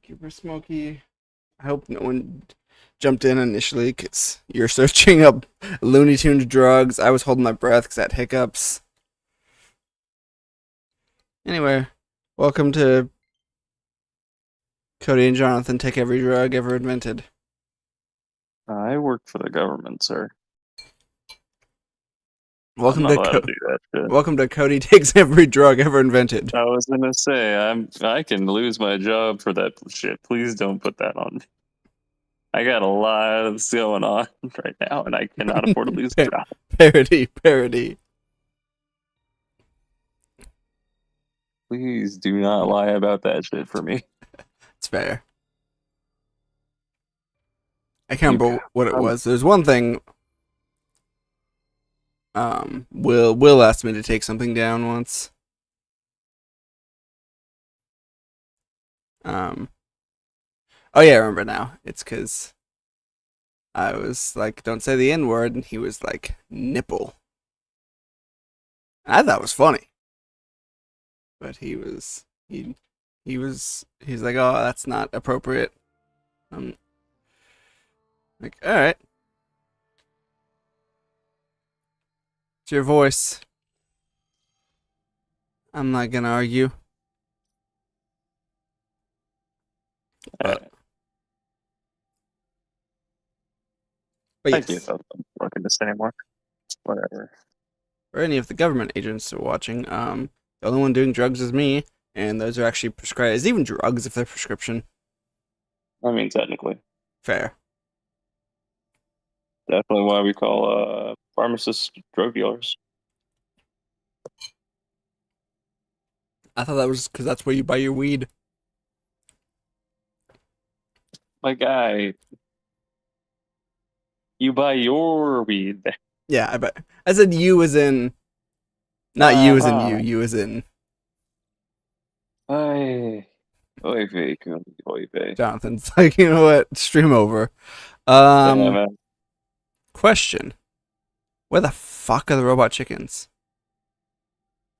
Keeper Smoky. I hope no one jumped in initially because you're searching up Looney Tunes drugs. I was holding my breath because I had hiccups. Anyway, welcome to Cody and Jonathan Take Every Drug Ever Invented. I work for the government, sir. I'm Welcome not to allowed to do that shit. welcome to Cody Takes Every Drug Ever Invented. I was gonna say I can lose my job for that shit. Please don't put that on me. I got a lot of this going on right now, and I cannot afford to lose a job. Parody. Please do not lie about that shit for me. It's fair. I can't You, remember what it um, was. There's one thing. Will asked me to take something down once. Um, oh yeah, I remember now. It's because I was like, "Don't say the N word," and he was like, "Nipple." And I thought it was funny, but he's like, "Oh, that's not appropriate." I'm like, "All right, it's your voice. I'm not gonna argue." uh, But but I give yes, up. I'm not working this anymore. Whatever. for any of the government agents who are watching, the only one doing drugs is me, and those are actually prescribed. Is even drugs if they're prescription? I mean, technically, Fair. definitely why we call pharmacists drug dealers. I thought that was because that's where you buy your weed. My guy, you buy your weed. Yeah, I bet. I said you as in not you as in you. Uh-huh. You as in Ay, oy vey, oy vey. Jonathan's. Like, you know what? Stream over. Yeah, Um, man. question: Where the fuck are the robot chickens?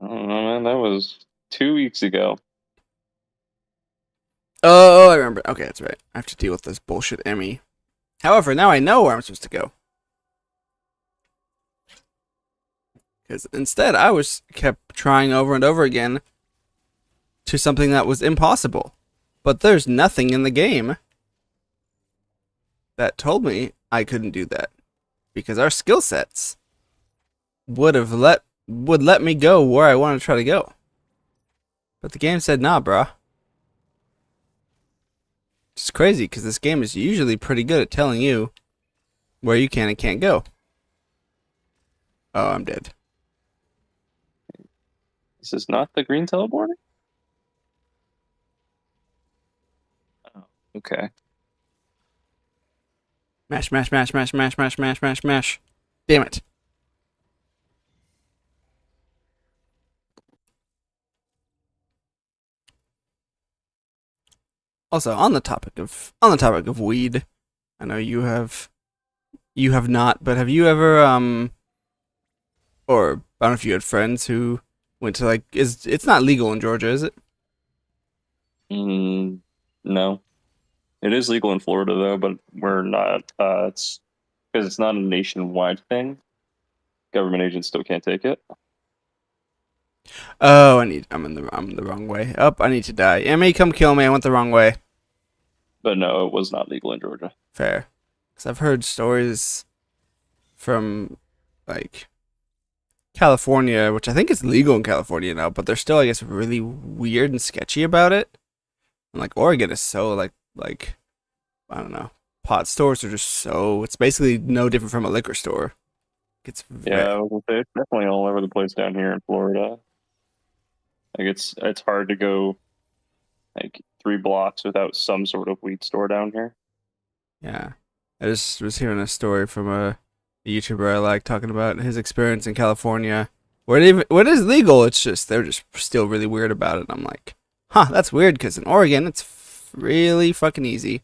I don't know, man. That was 2 weeks ago. Oh, I remember. Okay, that's right. I have to deal with this bullshit Emmy. However, now I know where I'm supposed to go. Because instead, I was kept trying over and over again to something that was impossible. But there's nothing in the game that told me I couldn't do that because our skill sets would let me go where I want to try to go. But the game said, "Nah, bruh." It's crazy because this game is usually pretty good at telling you where you can and can't go. Oh, I'm dead. This is not the green teleporter? Oh, okay. Mash, mash, mash, mash, mash, mash, mash, mash, mash. Damn it. Also, on the topic of weed, I know you have not, but have you ever or I don't know if you had friends who went to like is it's not legal in Georgia, is it? Mm, no. It is legal in Florida, though, but we're not. It's because it's not a nationwide thing. Government agents still can't take it. Oh, I'm in the wrong way. Up, I need to die. Emmy, come kill me. I went the wrong way. But no, it was not legal in Georgia. Fair. Because I've heard stories from like California, which I think is legal in California now, but they're still, I guess, really weird and sketchy about it. And like Oregon is so like I don't know. Pot stores are just so it's basically no different from a liquor store. It's Yeah, very I was gonna say it's definitely all over the place down here in Florida. Like it's hard to go like 3 blocks without some sort of weed store down here. yeah. I just was hearing a story from a YouTuber I like talking about his experience in California, where it is legal. It's just they're just still really weird about it. I'm like, huh, that's weird because in Oregon it's really fucking easy.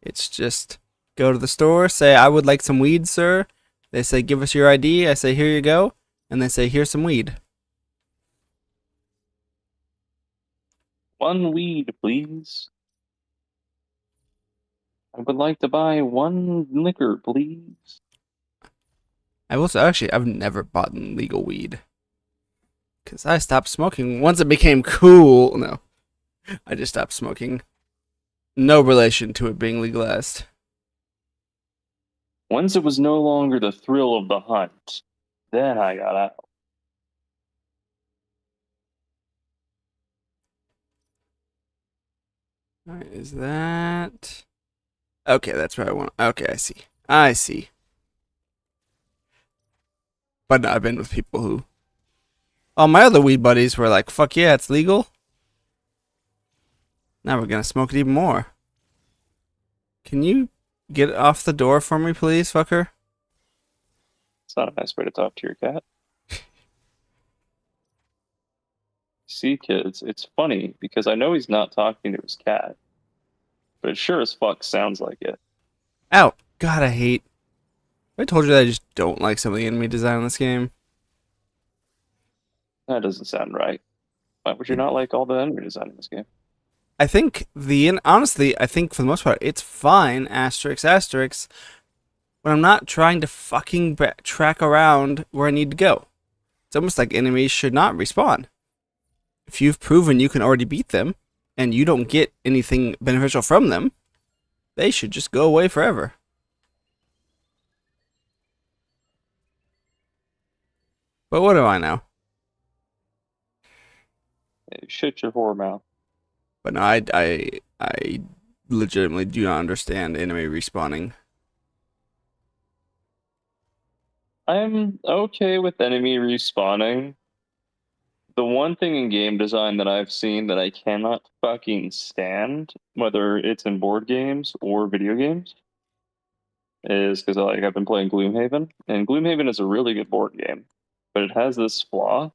It's just go to the store, say I would like some weed, sir. They say give us your ID. I say here you go, and they say here's some weed. One weed, please. I would like to buy one liquor, please. I've never bought legal weed because I stopped smoking once it became cool. No, I just stopped smoking. No relation to it being legalized. Once it was no longer the thrill of the hunt, then I got out. All right, is that okay? That's what I want. Okay, I see. I see. But no, I've been with people who. All my other weed buddies were like, "Fuck yeah, it's legal." Now we're gonna smoke it even more. Can you get off the door for me, please, fucker? It's not a nice way to talk to your cat. See, kids, it's funny because I know he's not talking to his cat, but it sure as fuck sounds like it. Ow! God, I hate. I told you that I just don't like some of the enemy design in this game. That doesn't sound right. Why would you not like all the enemy design in this game? I think honestly, I think for the most part, it's fine. Asterisk, asterisk. When I'm not trying to fucking track around where I need to go. It's almost like enemies should not respawn. If you've proven you can already beat them, and you don't get anything beneficial from them, they should just go away forever. But what do I know? Hey, shut your whore mouth. But no, I legitimately do not understand enemy respawning. I'm okay with enemy respawning. The one thing in game design that I've seen that I cannot fucking stand, whether it's in board games or video games, is because I've been playing Gloomhaven, and Gloomhaven is a really good board game, but it has this flaw.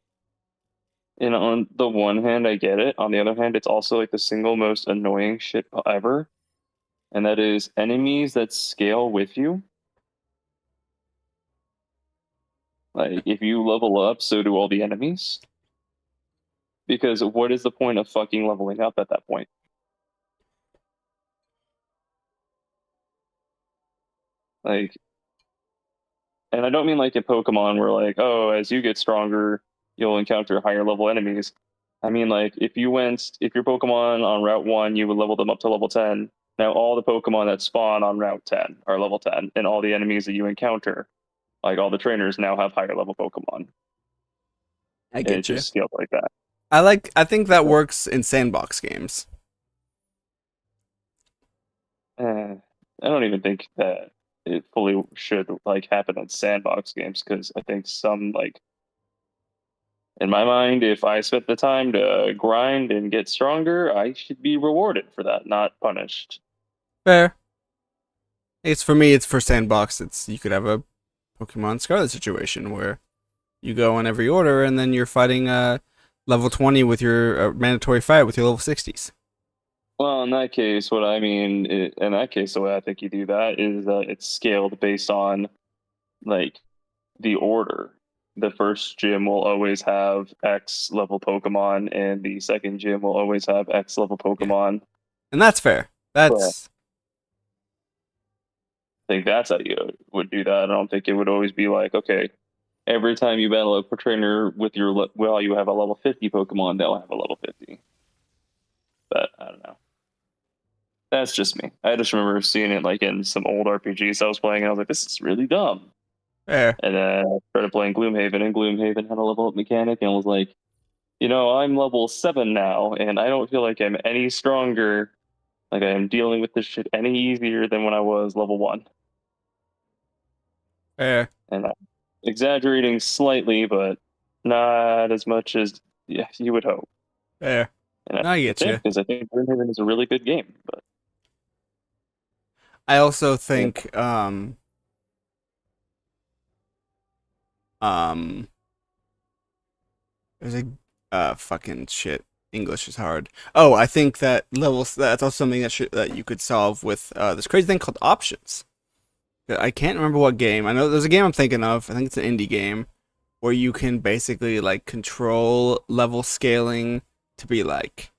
And on the one hand, I get it. On the other hand, it's also like the single most annoying shit ever, and that is enemies that scale with you. Like if you level up, so do all the enemies. Because what is the point of fucking leveling up at that point? Like, and I don't mean like in Pokemon where like, oh, as you get stronger, you'll encounter higher level enemies. I mean like if your Pokemon on Route 1, you would level them up to level 10. Now all the Pokemon that spawn on Route 10 are level 10, and all the enemies that you encounter, like all the trainers now have higher level Pokemon. I And it get you. just feels like that. I think that works in sandbox games. I don't even think that it fully should like happen in sandbox games because I think some like in my mind, if I spent the time to grind and get stronger, I should be rewarded for that, not punished. Fair. It's for me. It's for sandbox. It's you could have a Pokemon Scarlet situation where you go in every order and then you're fighting level 20 with your mandatory fight with your level 60s. Well, in that case, what I mean, in that case, the way I think you do that is it's scaled based on like the order. The first gym will always have X level Pokemon, and the second gym will always have X level Yeah. Pokemon. And that's fair. That's I think that's how you would do that. I don't think it would always be like, okay, every time you battle a trainer with you have a level 50 Pokemon, they'll have a level 50. But I don't know. That's just me. I just remember seeing it like in some old RPGs I was playing, and I was like, this is really dumb. fair. And then I started playing Gloomhaven, and Gloomhaven had a level up mechanic, and I was like, I'm level 7 now, and I don't feel like I'm any stronger. Like I am dealing with this shit any easier than when I was level 1. Fair. And I'm exaggerating slightly, but not as much as you would hope. Fair. And I get you. because I think Gloomhaven is a really good game. But I also think there's a fucking shit. English is hard. Oh, I think that levels. That's also something that you could solve with this crazy thing called options. I can't remember what game. I know there's a game I'm thinking of. I think it's an indie game where you can basically like control level scaling to be like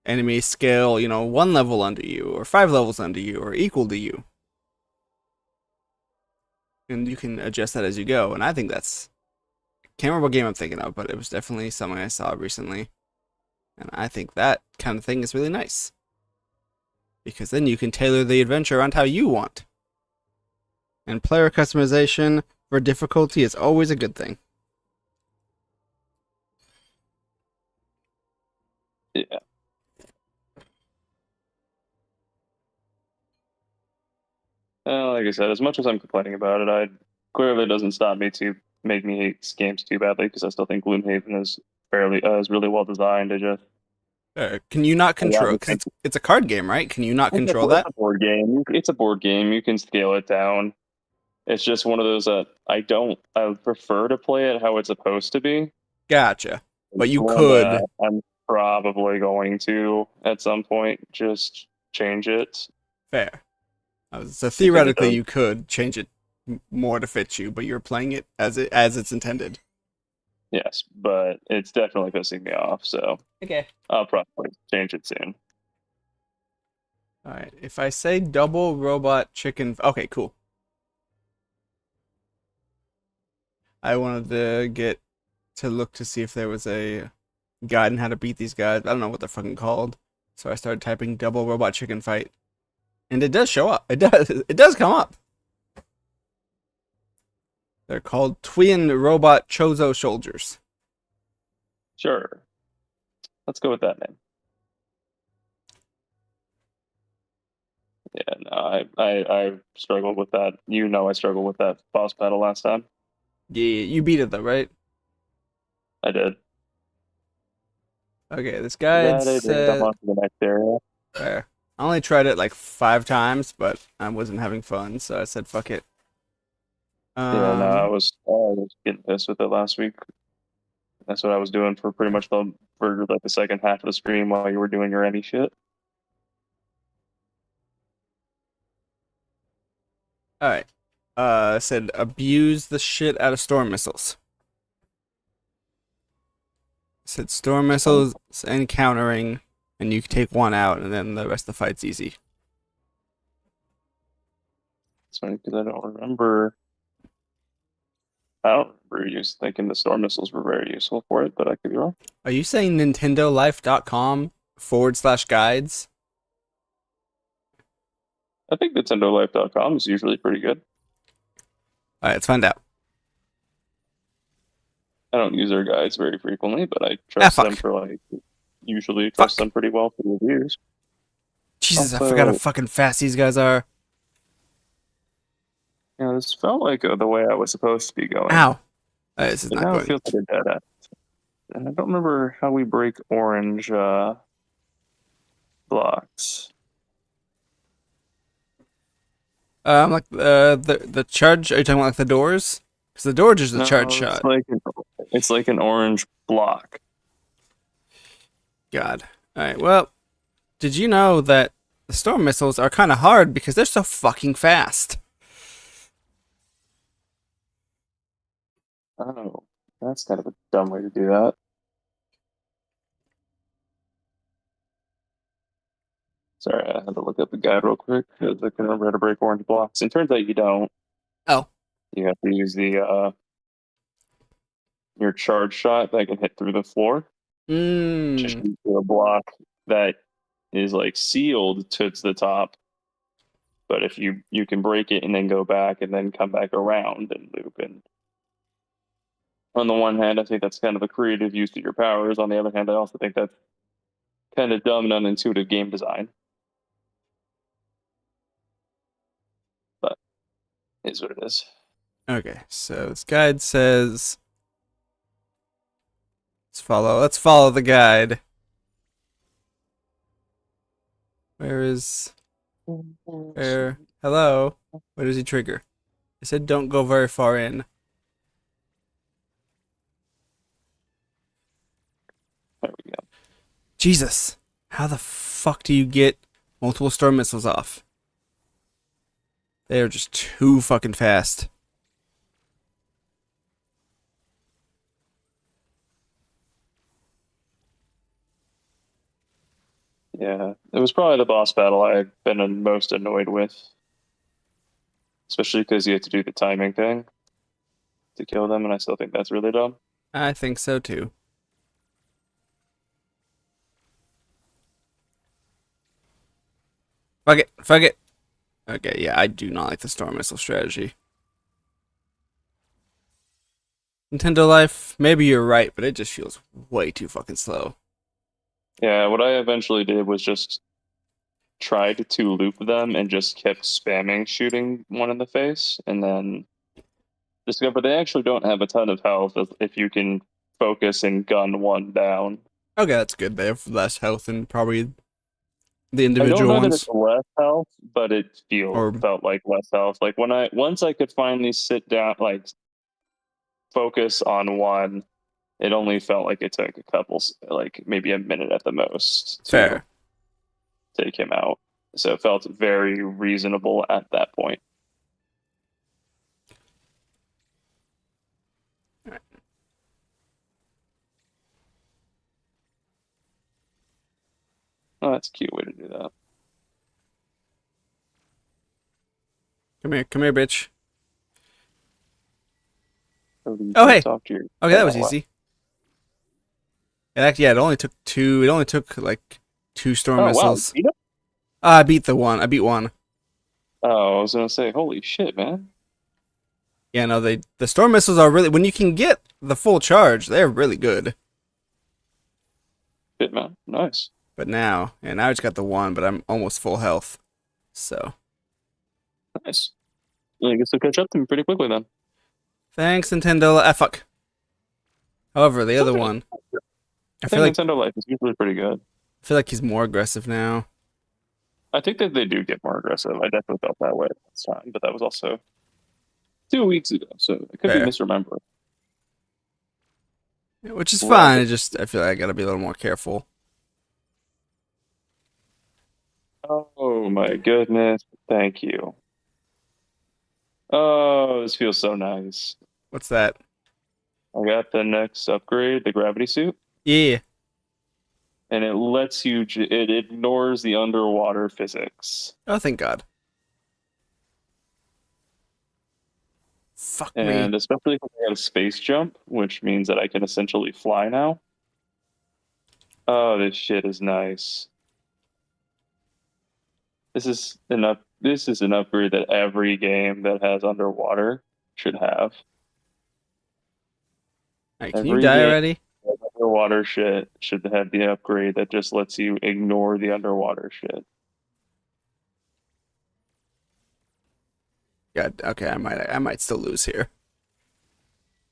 enemies scale, 1 level under you, or 5 levels under you, or equal to you. And you can adjust that as you go. And I think can't remember what game I'm thinking of, but it was definitely something I saw recently. And I think that kind of thing is really nice. Because then you can tailor the adventure around how you want. And player customization for difficulty is always a good thing. Yeah. Like I said, as much as I'm complaining about it, I clearly doesn't stop me to make me hate these games too badly because I still think Gloomhaven is really well designed. Can you not I control? just Because think it's a card game, right? Can you not control it's that? a board game. It's a board game. You can scale it down. It's just one of those that I don't. I would prefer to play it how it's supposed to be. Gotcha. But It's you one could. that I'm probably going to at some point just change it Fair. So because it theoretically, does. you could change it more to fit you, but you're playing it as it's intended. Yes, but it's definitely pissing me off. So Okay. I'll probably change it soon. All right. If I say double robot chicken, okay, cool. I wanted to get to look to see if there was a guide on how to beat these guys. I don't know what they're fucking called. So I started typing double robot chicken fight. And it does show up. It does. It does come up. They're called twin robot Chozo soldiers. Sure, let's go with that name. Yeah, no, I struggled with that. I struggled with that boss battle last time. Yeah, you beat it though, right? I did. Okay, this guide That I did. I'm said. on to the next area. Fair. I only tried it like 5 times, but I wasn't having fun, so I said fuck it. Yeah, no, Um, I was getting pissed with it last week. That's what I was doing for pretty much for like the second half of the stream while you were doing your any shit. all right. Said abuse the shit out of storm missiles. Said storm Um, missiles encountering, and you can take one out, and then the rest of the fight's easy. it's funny because I don't remember. I don't remember you thinking the storm missiles were very useful for it, but I could be wrong. Are you saying NintendoLife.com /guides? I think NintendoLife.com is usually pretty good. All right, let's find out. I don't use their guides very frequently, but I Ah, trust them fuck. for like usually trust Fuck. them pretty well for reviews. Jesus, I forgot how Also, fucking fast these guys are. this felt like the way I was supposed to be going, Ow. This is but not now it going. feels like a dead end. And I don't remember how we break orange blocks. Like the charge. Are you talking about like the doors? Because the doors is the charge No, shot. it's like an orange block. God. All right. Well, did you know that the storm missiles are kind of hard because they're so fucking fast? Oh, that's kind of a dumb way to do that. Sorry, I had to look up the guide real quick because I couldn't remember how to break orange blocks. It turns out you don't. Oh. You have to use the your charge shot that can hit through the floor. Just Mmm. shoot through a block that is like sealed to the top. But if you can break it and then go back and then come back around and loop. And on the one hand, I think that's kind of a creative use of your powers. On the other hand, I also think that's kind of dumb and unintuitive game design. But it is what it is. Okay. So this guide says let's follow the guide. Where is where? Hello. Where does he trigger? It said don't go very far in. There we go. Jesus. How the fuck do you get multiple storm missiles off? They are just too fucking fast. Yeah, it was probably the boss battle I've been most annoyed with, especially because you have to do the timing thing to kill them, and I still think that's really dumb. I think so too. Fuck it. Fuck it. Okay, yeah, I do not like the storm missile strategy. Nintendo Life, maybe you're right, but it just feels way too fucking slow. Yeah, what I eventually did was just tried to loop them and just kept spamming shooting one in the face, and then discovered they actually don't have a ton of health if you can focus and gun one down. Okay, that's good. They have less health than probably the I don't individual know that it's ones. less health, but it Or felt like less health. Like once I could finally sit down, like focus on one, it only felt like it took a couple, like maybe a minute at the most to fair. take him out. So it felt very reasonable at that point. Oh, that's a cute way to do that. Come here, bitch. So you Oh, can't hey. talk to your. Okay, that Oh, was wow. easy. It actually, yeah, it only took two. It only took like two storm Oh, wow. missiles. You know? I beat the one. I beat one. Oh, I was gonna say, holy shit, man. Yeah, no, the storm missiles are really when you can get the full charge, they're really good. Shit, man. Nice. But now, and now I just got the one, but I'm almost full health. So Nice. I guess I'll catch up to me pretty quickly then. thanks, Nintendo. Ah, fuck. However, the other one, I I feel think like Nintendo Life is usually pretty good. I feel like he's more aggressive now. I think that they do get more aggressive. I definitely felt that way last time, but that was also 2 weeks ago, so I could be Fair. misremembering. Which is Right. fine. I just I feel like I gotta be a little more careful. Oh my goodness. Thank you. Oh, this feels so nice. What's that? I got the next upgrade, the gravity suit, Yeah. and it lets you, it ignores the underwater physics. Oh, thank God. Fuck me. And especially if I have a space jump, which means that I can essentially fly now. Oh, this shit is nice. This is an upgrade that every game that has underwater should have. Alright, can you Every die game already? that has underwater shit should have the upgrade that just lets you ignore the underwater shit. Yeah. Okay, I might still lose here.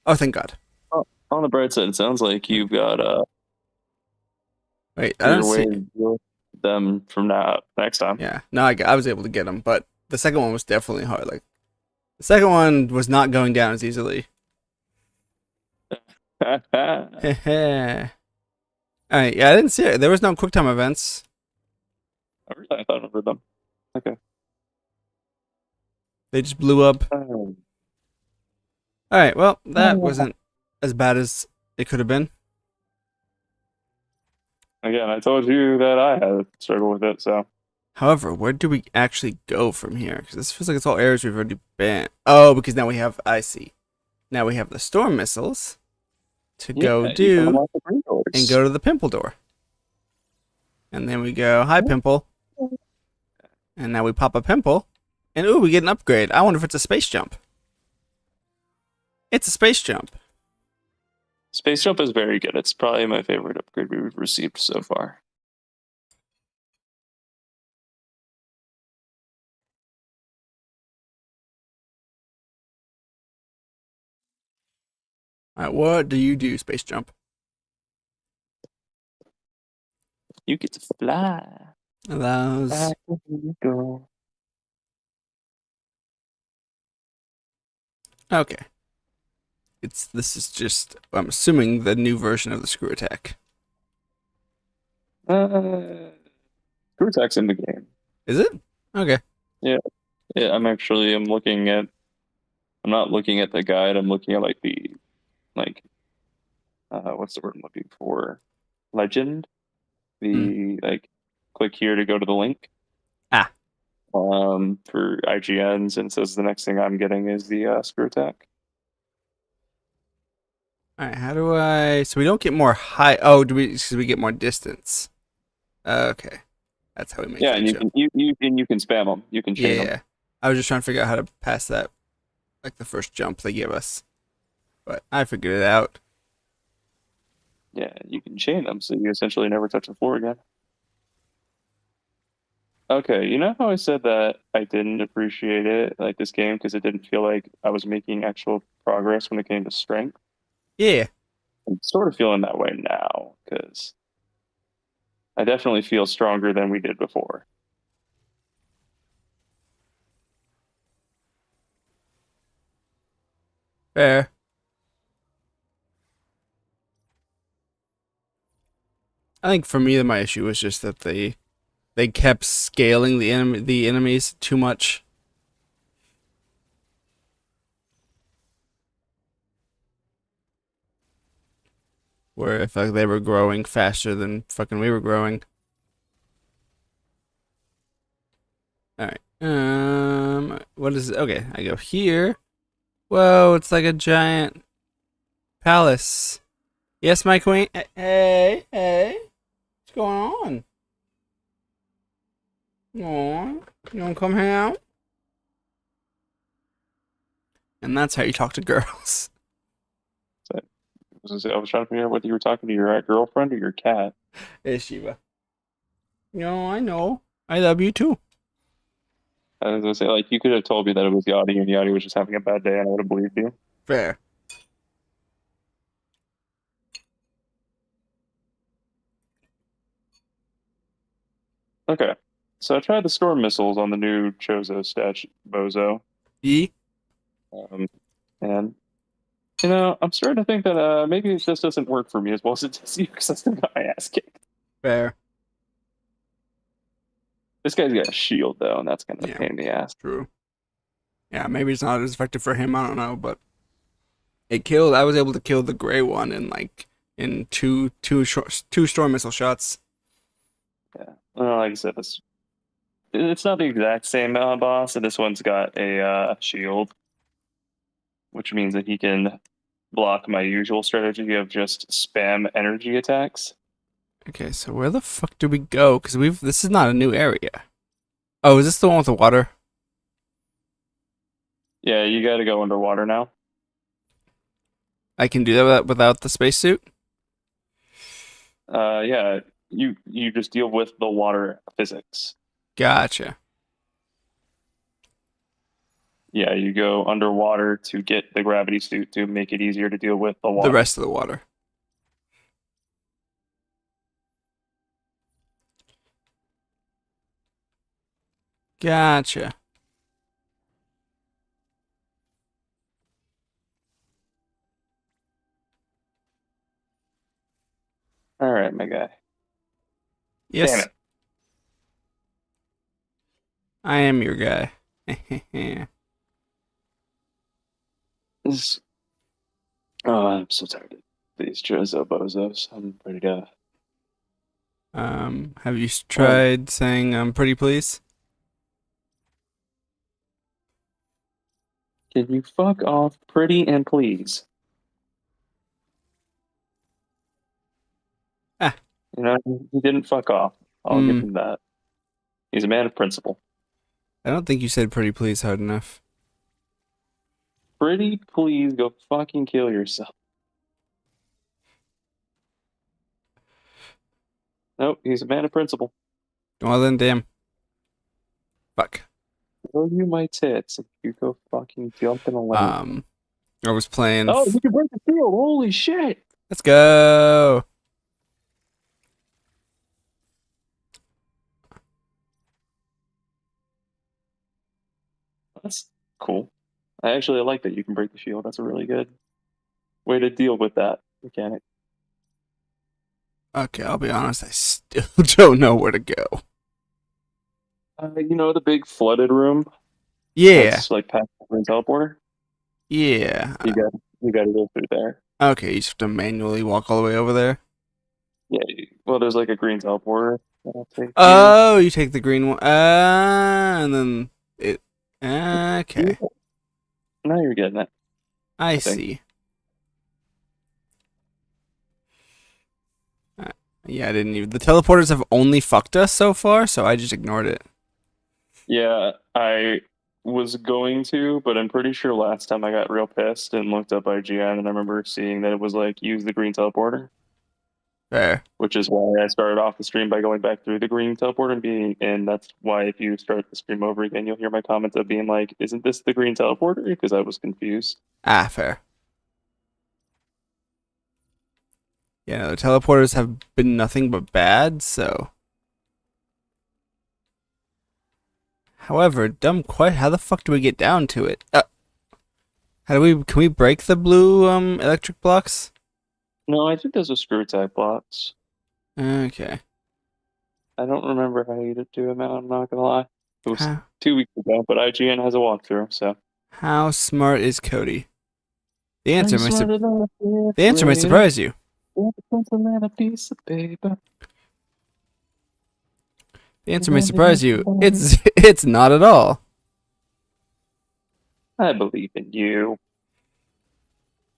Oh, thank God. Oh, on the bright side, it sounds like you've got Wait, I don't your way see. to deal with them from now next time. Yeah. No, I was able to get him, but the second one was definitely hard. Like the second one was not going down as easily. Heh. Alright, yeah, I didn't see it. There was no quick time events. I thought I remembered them. Okay. They just blew up. Um, Alright, well, that wasn't as bad as it could have been. Again, I told you that I had struggled with it, so However, where do we actually go from here? Because this feels like it's all areas we've already been. Oh, because now we have, I see. Now we have the storm missiles to go yeah, you can do unlock the green and doors. go to the pimple door. And then we go, hi, pimple. And now we pop a pimple. And ooh, we get an upgrade. I wonder if it's a space jump. It's a space jump. Space Jump is very good. It's probably my favorite upgrade we've received so far. Alright, what do you do, space jump? You get to fly. Allows. Back where you go. Okay. This is just, I'm assuming, the new version of the screw attack. Screw Attack's in the game. Is it? Okay. Yeah, yeah. I'm looking at. I'm not looking at the guide. I'm looking at like the like. What's the word I'm looking for? Legend. Hmm. The like click here to go to the link. Ah. For IGNs, and it says the next thing I'm getting is the screw attack. All right. How do I? So we don't get more high. Oh, do we? Because we get more distance. Okay. That's how we make Yeah, that and jump. you can spam them. You can chain them. Yeah. I was just trying to figure out how to pass that, like the first jump they give us, but I figured it out. Yeah, you can chain them, so you essentially never touch the floor again. Okay, you know how I said that I didn't appreciate it, like this game, because it didn't feel like I was making actual progress when it came to strength? Yeah. I'm sort of feeling that way now, because I definitely feel stronger than we did before. Fair. I think for me, my issue was just that they kept scaling the enemies too much. Where if like they were growing faster than fucking we were growing. All right. What is it? Okay, I go here. Whoa, it's like a giant palace. Yes, my queen. Hey, hey. What's going on? Aw, you wanna come hang out? And that's how you talk to girls. So I was trying to figure out whether you were talking to your girlfriend or your cat. Hey, Shiva. No, I know. I love you too. I was gonna say, like, you could have told me that it was Yachty and Yachty was just having a bad day, and I would have believed you. Fair. Okay, so I tried the storm missiles on the new Chozo statue Bozo, E. um, and I'm starting to think that maybe it just doesn't work for me as well as it does you because I still got my ass kicked. Fair. This guy's got a shield though, and that's kind of a Yeah. pain in the ass. True. Yeah, maybe it's not as effective for him. I don't know, but it killed. I was able to kill the gray one in two storm missile shots. Yeah, well, like I said, it's not the exact same boss, and this one's got a shield, which means that he can block my usual strategy of just spam energy attacks. Okay, so where the fuck do we go? Because this is not a new area. Oh, is this the one with the water? Yeah, you got to go underwater now. I can do that without the spacesuit. Yeah, you just deal with the water physics. Gotcha. Yeah, you go underwater to get the gravity suit to make it easier to deal with the The water. rest of the water. Gotcha. All right, my guy. Damn Yes, it. I am your guy. This, oh, I'm so tired of these Jozo bozos. I'm ready to. Have you Oh, tried saying pretty please? can you fuck off, pretty and please? Ah, He didn't fuck off. I'll give hmm. him that. He's a man of principle. I don't think you said pretty please hard enough. Pretty please go fucking kill yourself. Nope, he's a man of principle. Well then, damn. Fuck. Show you my tits if you go fucking jump in a lane. Um, I was playing. Oh, you can break the field. Holy shit. Let's go. That's cool. I actually like that you can break the shield. That's a really good way to deal with that mechanic. Okay, I'll be honest. I still don't know where to go. The big flooded room Yeah, that's like past the teleporter. yeah. You got to go through there. Okay, you just have to manually walk all the way over there. Yeah. Well, there's like a green teleporter. I'll take you. Oh, you take the green one. And then it. Yeah. Okay. Now you're getting it, I I think. see. Uh, yeah, I didn't even. The teleporters have only fucked us so far, so I just ignored it. Yeah, I was going to, but I'm pretty sure last time I got real pissed and looked up IGN, and I remember seeing that it was like use the green teleporter, Fair. which is why I started off the stream by going back through the green teleporter and being, and that's why if you start the stream over again, you'll hear my comments of being like, "Isn't this the green teleporter?" Because I was confused. Ah, fair. Yeah, no, the teleporters have been nothing but bad, so. However, dumb quite. How the fuck do we get down to it? How do we? Can we break the blue electric blocks? No, I think those are screw type blocks. Okay. I don't remember how you do them out. I'm not gonna lie. It was How 2 weeks ago, but IGN has a walkthrough, so. how smart is Cody? The I'm answer may smart su- enough to the answer may play it. surprise you. With a pencil and a piece of paper. The answer may surprise you. It's it's not at all. I believe in you.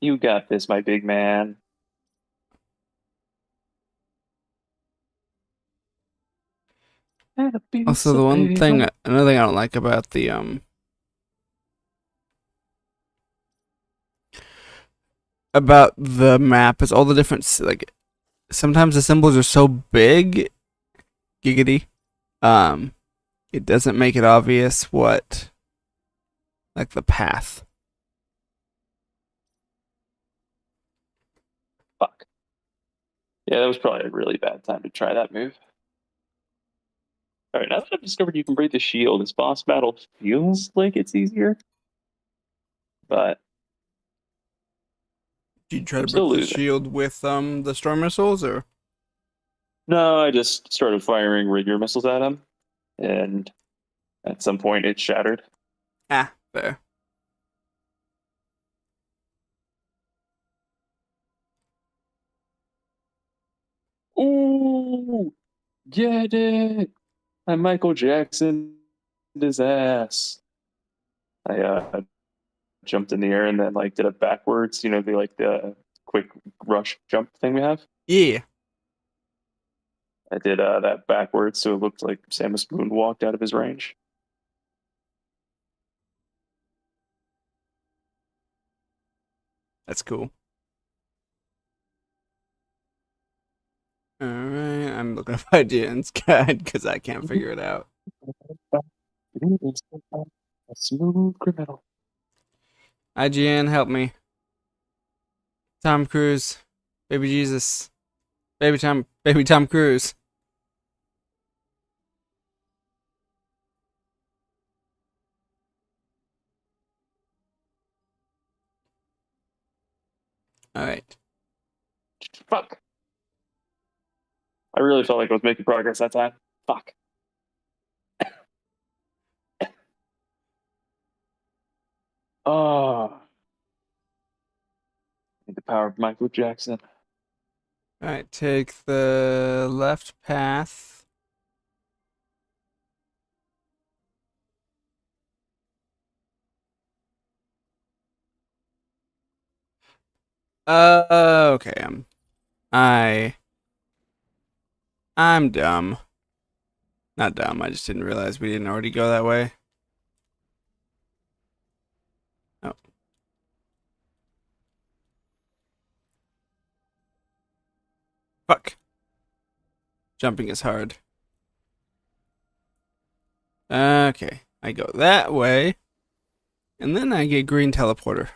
You got this, my big man. And a piece Also, the of one thing, paper. another thing I don't like about the map is all the different like sometimes the symbols are so big, giggity. Um, it doesn't make it obvious what like the path. Fuck. Yeah, that was probably a really bad time to try that move. Alright, now that I've discovered you can break the shield, this boss battle feels like it's easier, but Did you try I'm to break still the losing. shield with the storm missiles or? No, I just started firing rigger missiles at him, and at some point it shattered. Ah, fair. Ooh, get it! I Michael Jackson his ass. I jumped in the air and then like did a backwards, the quick rush jump thing we have. Yeah. I did that backwards, so it looked like Samus moonwalked out of his range. That's cool. Alright, I'm looking up IGN's guide because I can't figure it out. A smooth criminal. IGN, help me. Tom Cruise. Baby Jesus. Baby Tom Cruise. Alright. Fuck. I really felt like I was making progress that time. Fuck. Oh, need the power of Michael Jackson. Alright, take the left path. Okay, I I'm dumb. Not dumb, I just didn't realize we didn't already go that way. Oh, fuck. Jumping is hard. Okay, I go that way. And then I get green teleporter.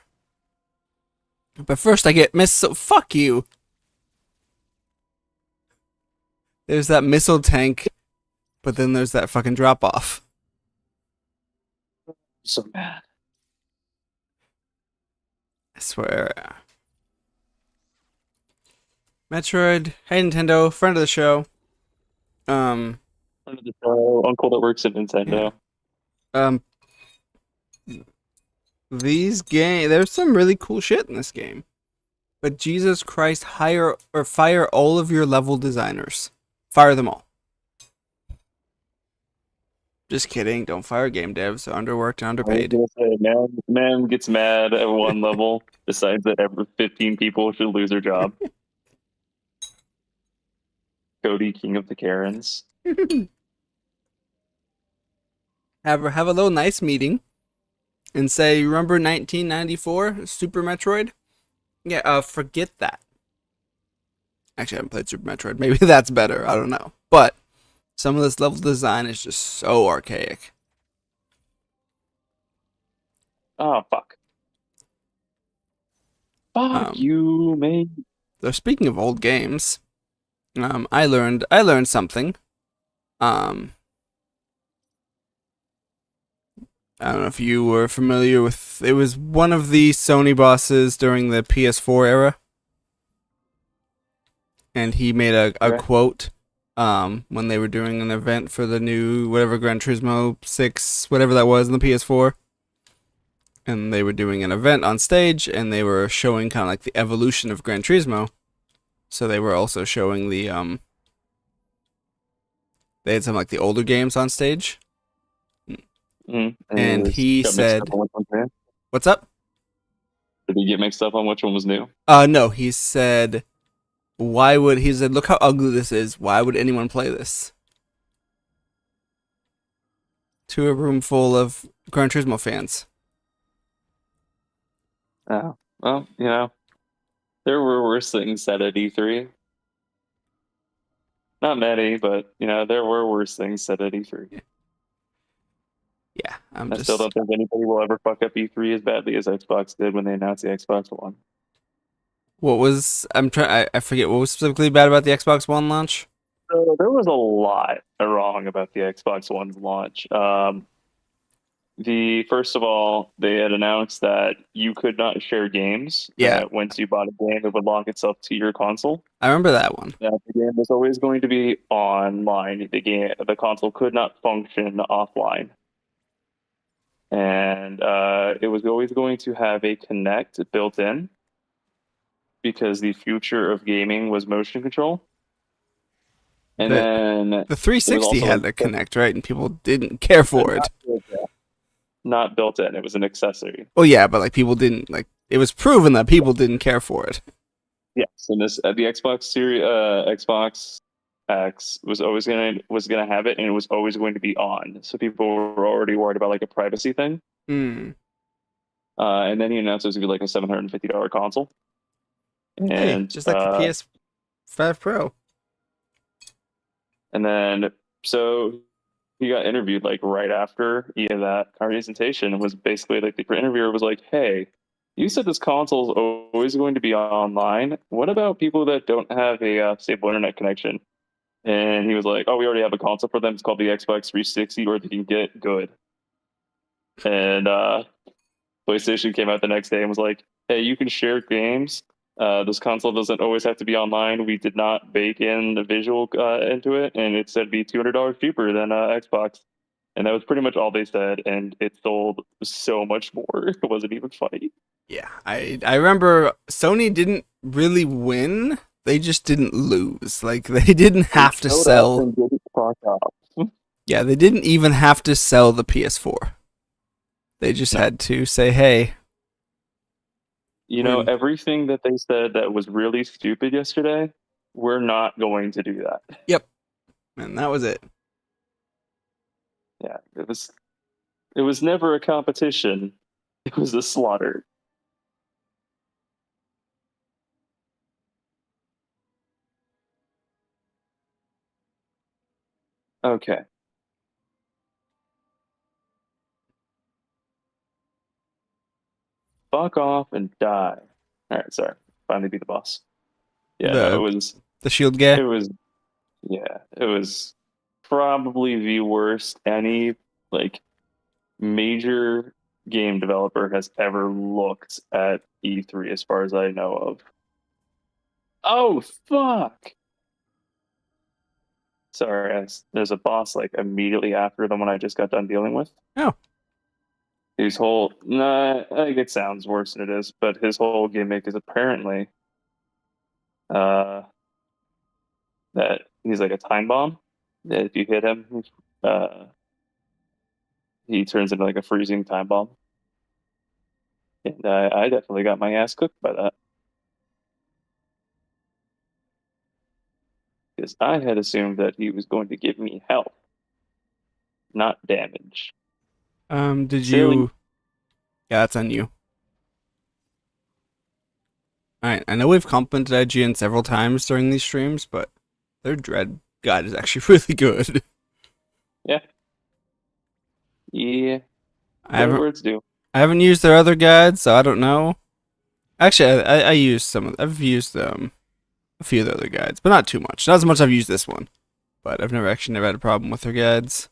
But first I get missile. Fuck you. There's that missile tank, but then there's that fucking drop off. So mad. I swear. Metroid. Hey Nintendo, friend of the show. Um, Friend of the show, uncle that works at yeah. Nintendo. Um, there's some really cool shit in this game. But Jesus Christ, hire or fire all of your level designers. Fire them all. Just kidding. Don't fire game devs. They're underworked and I was underpaid. gonna say, man gets mad at one level, decides that every 15 people should lose their job. Cody, king of the Karens. Have a little nice meeting and say, remember 1994 Super Metroid? Yeah, forget that. Actually, I haven't played Super Metroid. Maybe that's better. I don't know. But some of this level design is just so archaic. Oh fuck. Fuck Um, you, mate. so speaking of old games, I learned something. Um, I don't know if you were familiar with. It was one of the Sony bosses during the PS4 era, and he made a Okay. quote. When they were doing an event for the new whatever Gran Turismo 6, whatever that was in the PS4, and they were doing an event on stage, and they were showing kind of like the evolution of Gran Turismo. So they were also showing they had some like the older games on stage, And and you he got mixed up said, on which one's new. "What's up?" Did he get mixed up on which one was new? No, he said, "Why would he said, look how ugly this is. Why would anyone play this?" To a room full of Gran Turismo fans. Oh, well, there were worse things said at E3. Not many, but there were worse things said at E3. Yeah, I'm I still just. don't think anybody will ever fuck up E3 as badly as Xbox did when they announced the Xbox One. What was I'm trying? I forget what was specifically bad about the Xbox One launch. So there was a lot wrong about the Xbox One's launch. The first of all, they had announced that you could not share games. Yeah, That once you bought a game, it would lock itself to your console. I remember that one. That the game was always going to be online. The console could not function offline, and it was always going to have a Connect built in because the future of gaming was motion control. And The then the it was 360 also had the Connect, right, and people didn't care for it. not built in. It was an accessory. Well, yeah, but like people didn't like. It was proven that people didn't care for it. Yes, and this the Xbox X was gonna have it, and it was always going to be on. So people were already worried about like a privacy thing. Hmm. And then he announced it was gonna be like a $750 console, Hey, and just like the PS5 Pro. then so he got interviewed like right after that presentation, and was basically like the interviewer was like, "Hey, you said this console is always going to be online. What about people that don't have a stable internet connection?" And he was like, "Oh, we already have a console for them. It's called the Xbox 360, or they can get good." And PlayStation came out the next day and was like, "Hey, you can share games. This console doesn't always have to be online. We did not bake in the visual into it, and it said be $200 cheaper than Xbox." And that was pretty much all they said, and it sold so much more. It wasn't even funny. Yeah, I remember Sony didn't really win. They just didn't lose. Like they didn't They have to showed up sell. and didn't fuck up. Yeah, they didn't even have to sell the PS4. They just No. had to say, "Hey, we're Everything that they said that was really stupid yesterday, we're not going to do that. yep," and that was it. Yeah, it was never a competition. It was a slaughter. Okay. Fuck off and die. All right, sorry. Finally be the boss. Yeah, no, The it was the Shield it guy. was yeah, it was probably the worst any like major game developer has ever looked at E3 as far as I know of. Oh fuck. Sorry, there's a boss like immediately after the one I just got done dealing with. Oh, His whole nah, I think it sounds worse than it is, but his whole gimmick is apparently uh that he's like a time bomb. That if you hit him, uh he turns into like a freezing time bomb. And I definitely got my ass cooked by that. Because I had assumed that he was going to give me health, not damage. Did Silly. you? Yeah, that's on you. Alright, I know we've complimented IGN several times during these streams, but their Dread guide is actually really good. Yeah. Yeah. I Their haven't words do. I haven't used their other guides, so I don't know. Actually, I used some of. I've used a few of the other guides, but not too much. Not as much as I've used this one. But I've never had a problem with their guides.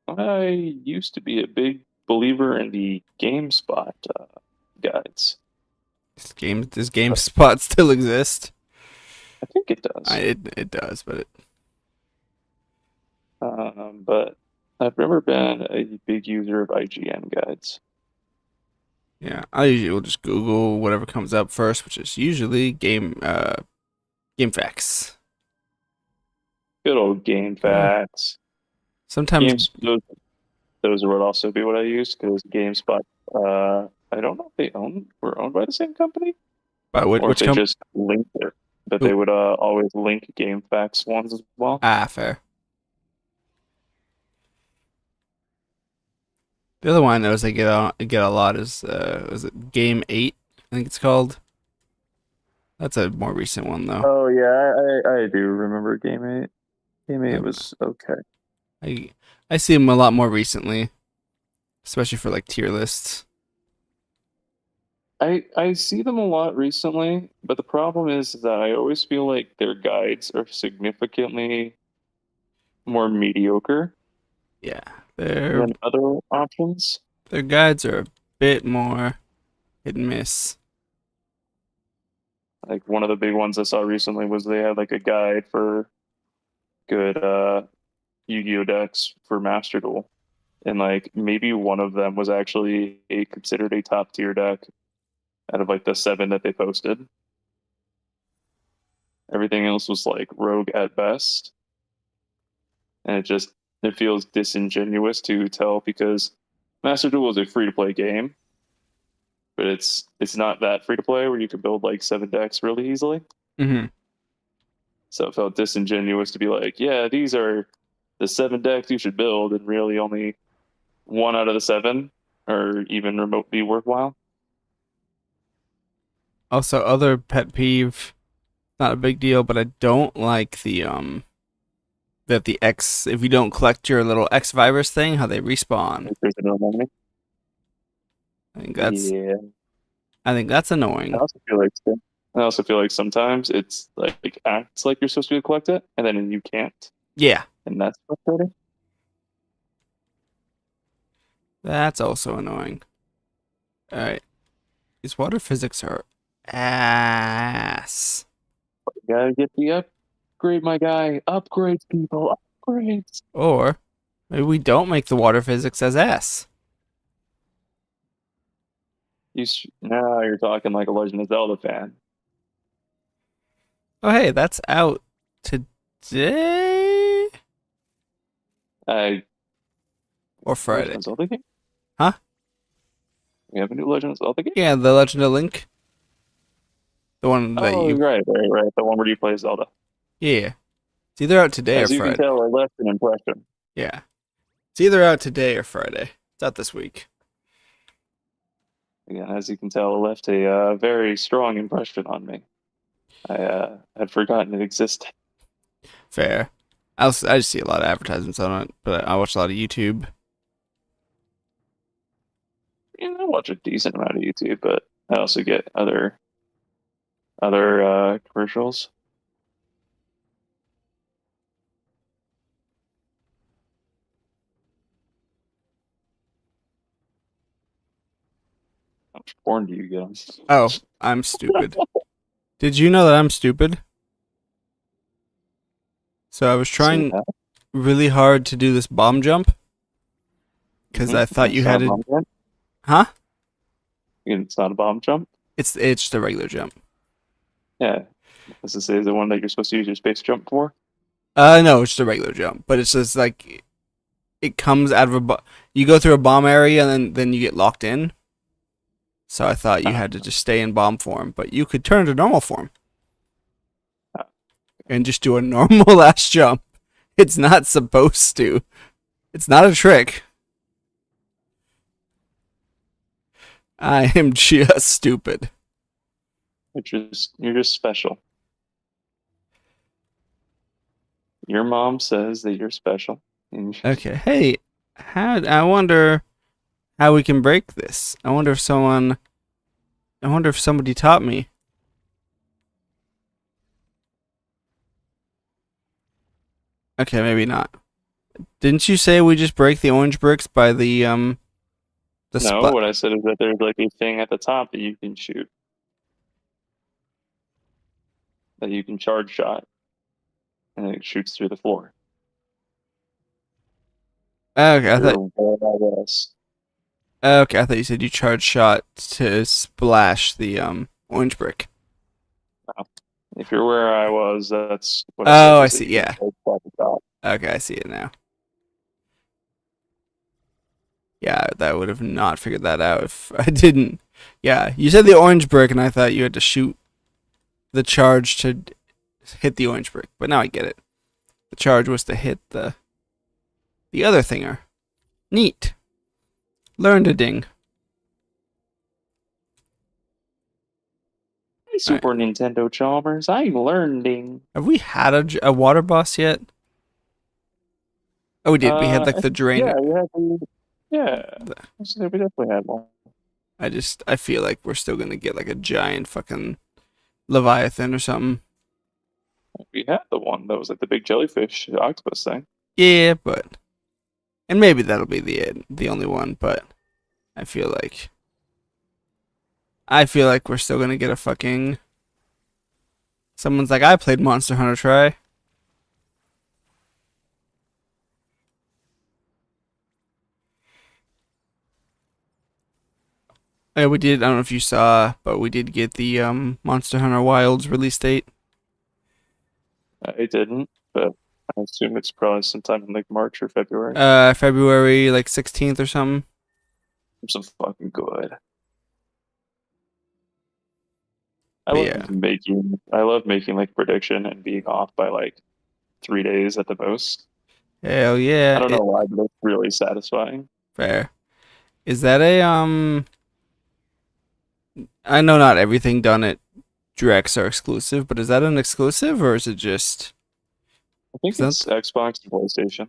I used to be a big believer in the GameSpot guides. Does But GameSpot still exist? I think it does. It does, but But I've never been a big user of IGN guides. yeah. I usually will just Google whatever comes up first, which is usually game facts. Good old game Uh, facts. sometimes Games those would also be what I use because GameSpot. I don't know if they were owned by the same company by or if which they just linked it. But they Ooh, would always link game facts ones as well. fair. The other one I notice I get a lot is was it Game 8? I think it's called. That's a more recent one though. Oh yeah, I do remember Game 8. Game 8 Um, was okay. I I see them a lot more recently, especially for like tier lists. I see them a lot recently, but the problem is that I always feel like their guides are significantly more mediocre Yeah, their than other options. their guides are a bit more hit and miss. Like one of the big ones I saw recently was they had like a guide for good Yu-Gi-Oh decks for Master Duel. And like maybe one of them was actually considered a top tier deck out of like the 7 that they posted. Everything else was like rogue at best. And it feels disingenuous to tell because Master Duel is a free to play game, but it's not that free to play where you can build like 7 decks really easily. Mm-hmm. So it felt disingenuous to be like, yeah, these are the 7 decks you should build, and really only one out of the 7 are even remotely worthwhile. Also, other pet peeve, not a big deal, but I don't like that the X if you don't collect your little X virus thing, how they respawn. If there's another enemy. I think that's Yeah. I think that's I annoying. also feel like I also feel like sometimes it's like acts like you're supposed to collect it, and then you can't, Yeah, and that's frustrating. that's also annoying. All right, these water physics are ass. You gotta get the upgrade, my guy. Upgrades, people. Upgrades. Or maybe we don't make the water physics as S. Now you're talking like a Legend of Zelda fan. Oh hey, that's out today I or Legend Friday. of Zelda game. Huh? We have a new Legend of Zelda game. Yeah, the Legend of Link. The one that Oh, you right. The one where you play Zelda. yeah. It's either out today or As you can Friday. tell, I left an impression. Yeah. It's either out today or Friday. It's out this week. Again, as you can tell, it left a very strong impression on me. I had forgotten it existed. Fair. I just see a lot of advertisements on it, but I watch a lot of YouTube. I watch a decent amount of YouTube, but I also get other commercials. How much porn do you get on? Oh, I'm stupid. Did you know that I'm stupid? So I was See trying that? really hard to do this bomb jump because I thought you It's not had a to. bomb jump. Huh? It's not a bomb jump. It's just a regular jump. Yeah. This is the one that you're supposed to use your space jump for. No, it's just a regular jump, but it's just like it comes out of you go through a bomb area and then you get locked in. So I thought you Uh, had to just stay in bomb form, but you could turn to normal form uh, and just do a normal last jump. It's not supposed to. It's not a trick. I am just stupid. you're just special. Your mom says that you're special. And Okay, hey, I wonder how we can break this. I wonder if somebody taught me. Okay, maybe not. Didn't you say we just break the orange bricks by the no, spot? what I said is that there's like a thing at the top that you can shoot, that you can charge shot, and it shoots through the floor. Okay, I You're thought badass. okay, I thought you said you charged shot to splash the orange brick. Now, if you're where I was, that's what I said Oh, I was that see. you can Yeah. charge shot the top. Okay, I see it now. Yeah, that would have not figured that out if I didn't. Yeah, you said the orange brick, and I thought you had to shoot the charge to hit the orange brick. But now I get it. The charge was to hit the other thinger. Neat. Learned a ding. Hey, All right. Super Nintendo Chalmers, I'm learning. Have we had a water boss yet? Oh, we did. We had like the Yeah, drain. yeah. The, So we definitely had one. I feel like we're still gonna get like a giant fucking Leviathan or something. We had the one that was like the big jellyfish octopus thing. Yeah, but and maybe that'll be the only one. But I feel like we're still gonna get a fucking. Someone's like, I played Monster Hunter. Try. Yeah, we did. I don't know if you saw, but we did get the Monster Hunter Wilds release date. I didn't, but I assume it's probably sometime in like March or February. February like 16th or something. Some fucking good. But yeah, I love making like prediction and being off by like 3 days at the most. hell I yeah, don't know it why, but it's really satisfying. fair. Is that a I know not everything done at Drex are exclusive, but is that an exclusive or is it just? I think Is that it's Xbox and PlayStation.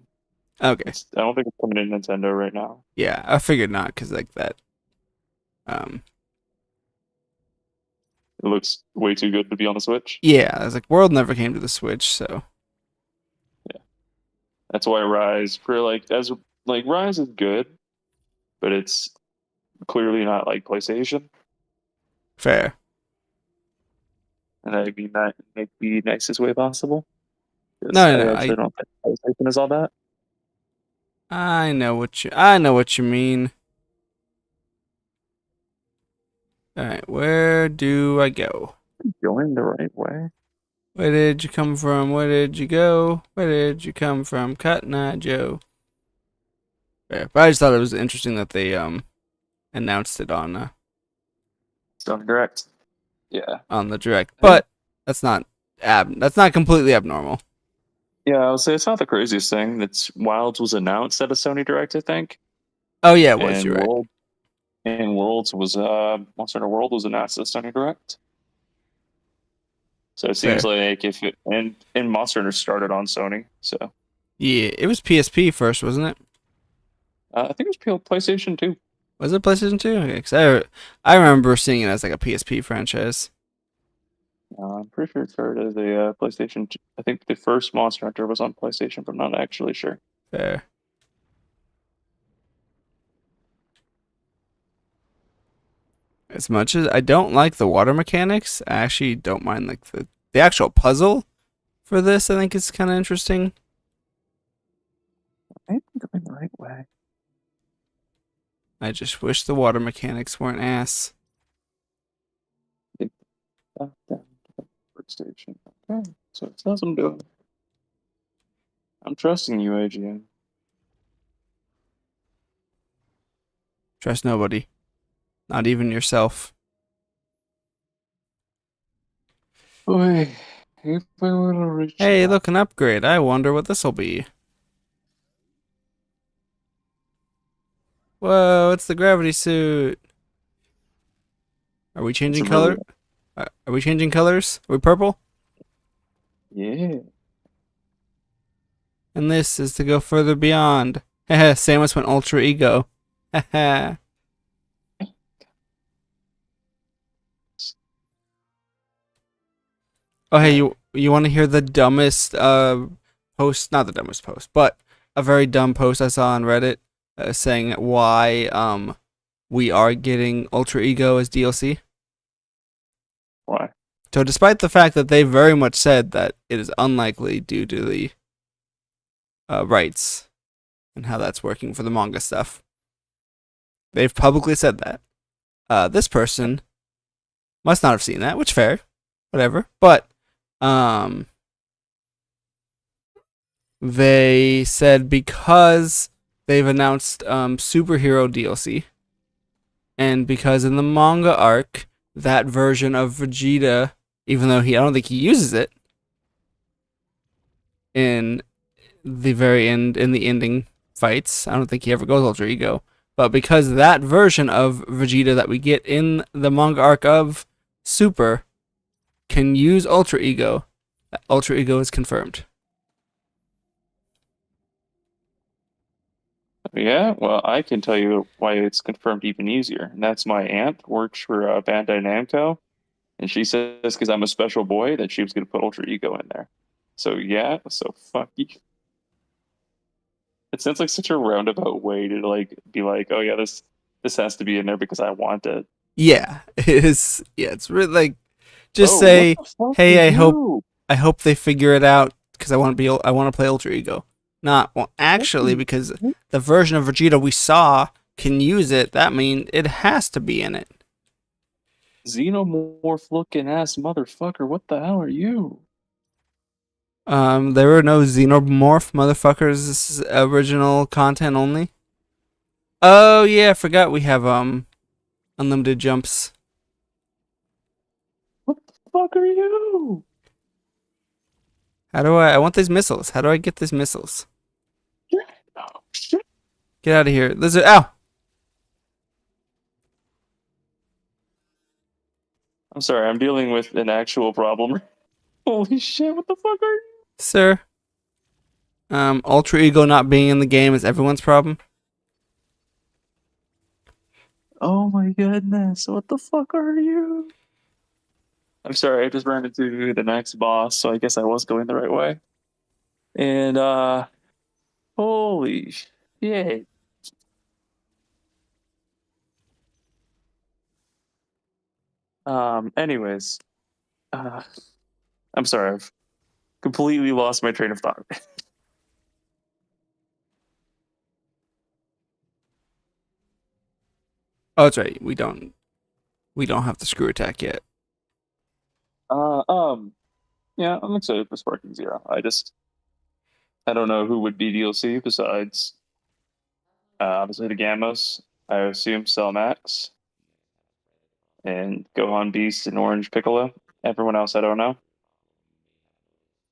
okay? I don't think it's coming in Nintendo right now. Yeah, I figured not because like that. Um, It looks way too good to be on the Switch. yeah, I was like, World never came to the Switch, so Yeah, that's why Rise for like Rise is good, but it's clearly not like PlayStation, fair. and that'd be not make the nicest way possible. Because No, I no, no, actually don't think PlayStation is all that. I know what you mean. All right, where do I go? Going the right way. Where did you come from? Where did you go? Where did you come from, Cotton Eye Joe? Yeah, but I just thought it was interesting that they announced it Sony Direct. Yeah. on the direct, but that's not completely abnormal. Yeah, I would say it's not the craziest thing. That's Wilds was announced at a Sony Direct, I think. Oh yeah, it was. And You're right. Worlds was Monster Hunter World was announced at Sony Direct. So it seems Fair. like if it and Monster Hunter started on Sony, so Yeah, it was PSP first, wasn't it? I think it was PlayStation 2. Was it PlayStation 2? Okay, 'cause I remember seeing it as like a PSP franchise. I'm pretty sure it started as a PlayStation 2. I think the first Monster Hunter was on PlayStation, but I'm not actually sure. Fair. As much as I don't like the water mechanics, I actually don't mind like the actual puzzle for this. I think is kind of interesting. I think I'm going the right way. I just wish the water mechanics weren't ass. Down to the PlayStation. Okay, so it says I'm doing. I'm trusting you, AGN. Trust nobody. Not even yourself. Boy, if I were a rich Hey, guy. look, an upgrade. I wonder what this'll be. Whoa, it's the gravity suit. Are we It's changing really, color? Are we changing colors? Are we purple? yeah. And this is to go further beyond. Heh, Samus went ultra ego. Haha. Oh, hey, Yeah. you want to hear the dumbest post? Not the dumbest post, but a very dumb post I saw on Reddit saying why we are getting Ultra Ego as DLC. Why? So, despite the fact that they very much said that it is unlikely due to the rights and how that's working for the manga stuff, they've publicly said that. This person must not have seen that, which fair, whatever. But um, they said because they've announced superhero DLC, and because in the manga arc, that version of Vegeta, even though I don't think he uses it in the very end, in the ending fights, I don't think he ever goes Ultra Ego. But because that version of Vegeta that we get in the manga arc of Super can use Ultra Ego, Ultra Ego is confirmed. Yeah, well, I can tell you why it's confirmed even easier. And that's my aunt works for Bandai Namco, and she says because I'm a special boy that she was going to put Ultra Ego in there. So yeah, so fuck you. It sounds like such a roundabout way to like be like, oh yeah, this has to be in there because I want it. Yeah, it is. Yeah, it's really like just Oh, what say, the fuck are "Hey, you? I hope they figure it out because I want to play Ultra Ego." Not well, actually, Hey, because the version of Vegeta we saw can use it. That means it has to be in it. xenomorph looking ass motherfucker, what the hell are you? There were no xenomorph motherfuckers. This is original content only. Oh yeah, I forgot we have unlimited jumps. What the fuck are you? How do I want these missiles? How do I get these missiles? Oh shit. Get out of here, lizard! Ow, I'm sorry, I'm dealing with an actual problem. Holy shit, what the fuck are you? sir. Ultra Ego not being in the game is everyone's problem. Oh my goodness, what the fuck are you? I'm sorry, I just ran into the next boss, so I guess I was going the right way. And holy shit. Anyways, uh I'm sorry, I've completely lost my train of thought. Oh, that's right. We don't have the screw attack yet. Uh um yeah, I'm excited for Sparking Zero. I don't know who would be DLC besides obviously the Gamos. I assume Cell Max and Gohan Beast and Orange Piccolo. Everyone else I don't know.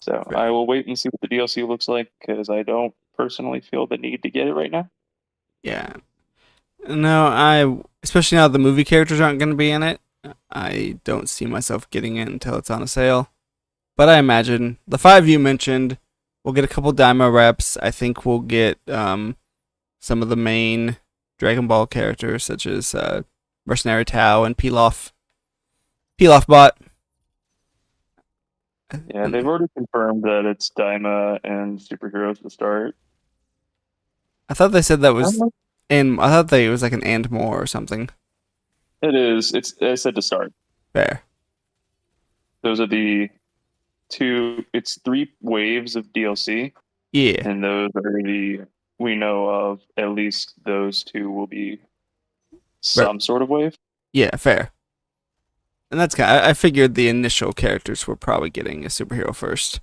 So I Fair. will wait and see what the DLC looks like because I don't personally feel the need to get it right now. Yeah. No, I especially now the movie characters aren't going to be in it. I don't see myself getting it until it's on a sale. But I imagine the five you mentioned, we'll get a couple Daima reps. I think we'll get some of the main Dragon Ball characters such as Mercenary Tao and Pilaf. Pilaf bot. Yeah, they've already confirmed that it's Daima and superheroes to start. I thought they said that was Um, and I thought it was like an and more or something. It is. It's said to start. Fair. Those are the two. It's three waves of DLC, Yeah. and those are the we know of. At least those two will be Right. some sort of wave. Yeah, fair. And that's kind of, I figured the initial characters were probably getting a superhero first.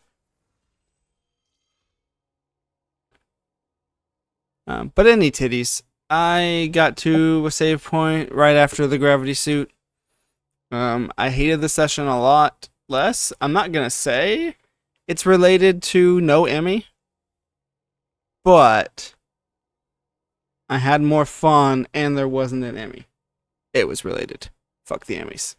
But any titties. I got to a save point right after the gravity suit. I hated the session a lot less. I'm not gonna say it's related to no Emmy, but I had more fun and there wasn't an Emmy. It was related. Fuck the Emmys.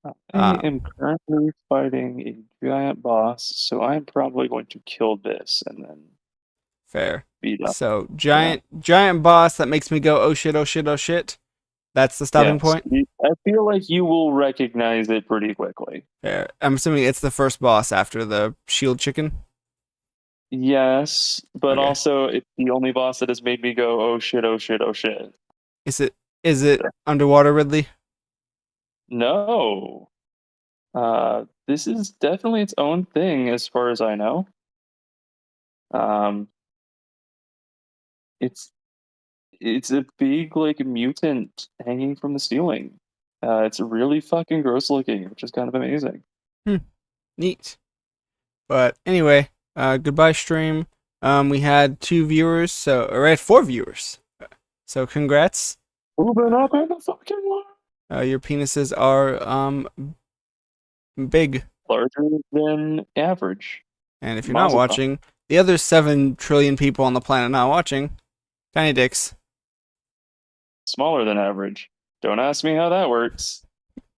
I Uh, am currently fighting a giant boss, so I'm probably going to kill this and then Fair. beat up. So Yeah. giant boss that makes me go oh shit, oh shit, oh shit. That's the stopping Yes. point. I feel like you will recognize it pretty quickly. Fair. I'm assuming it's the first boss after the shield chicken. Yes, but Okay. also it's the only boss that has made me go, oh shit, oh shit, oh shit. Is it underwater Ridley? No. This is definitely its own thing as far as I know. Um, it's it's a big like mutant hanging from the ceiling. It's really fucking gross looking, which is kind of amazing. Hmm. Neat. But anyway, goodbye stream. We had 2 viewers, so or had 4 viewers. So congrats. Moving up in the fucking world. Your penises are big. Larger than average. And if you're not Mazel tov. watching, the other 7 trillion people on the planet not watching, tiny dicks. Smaller than average. Don't ask me how that works.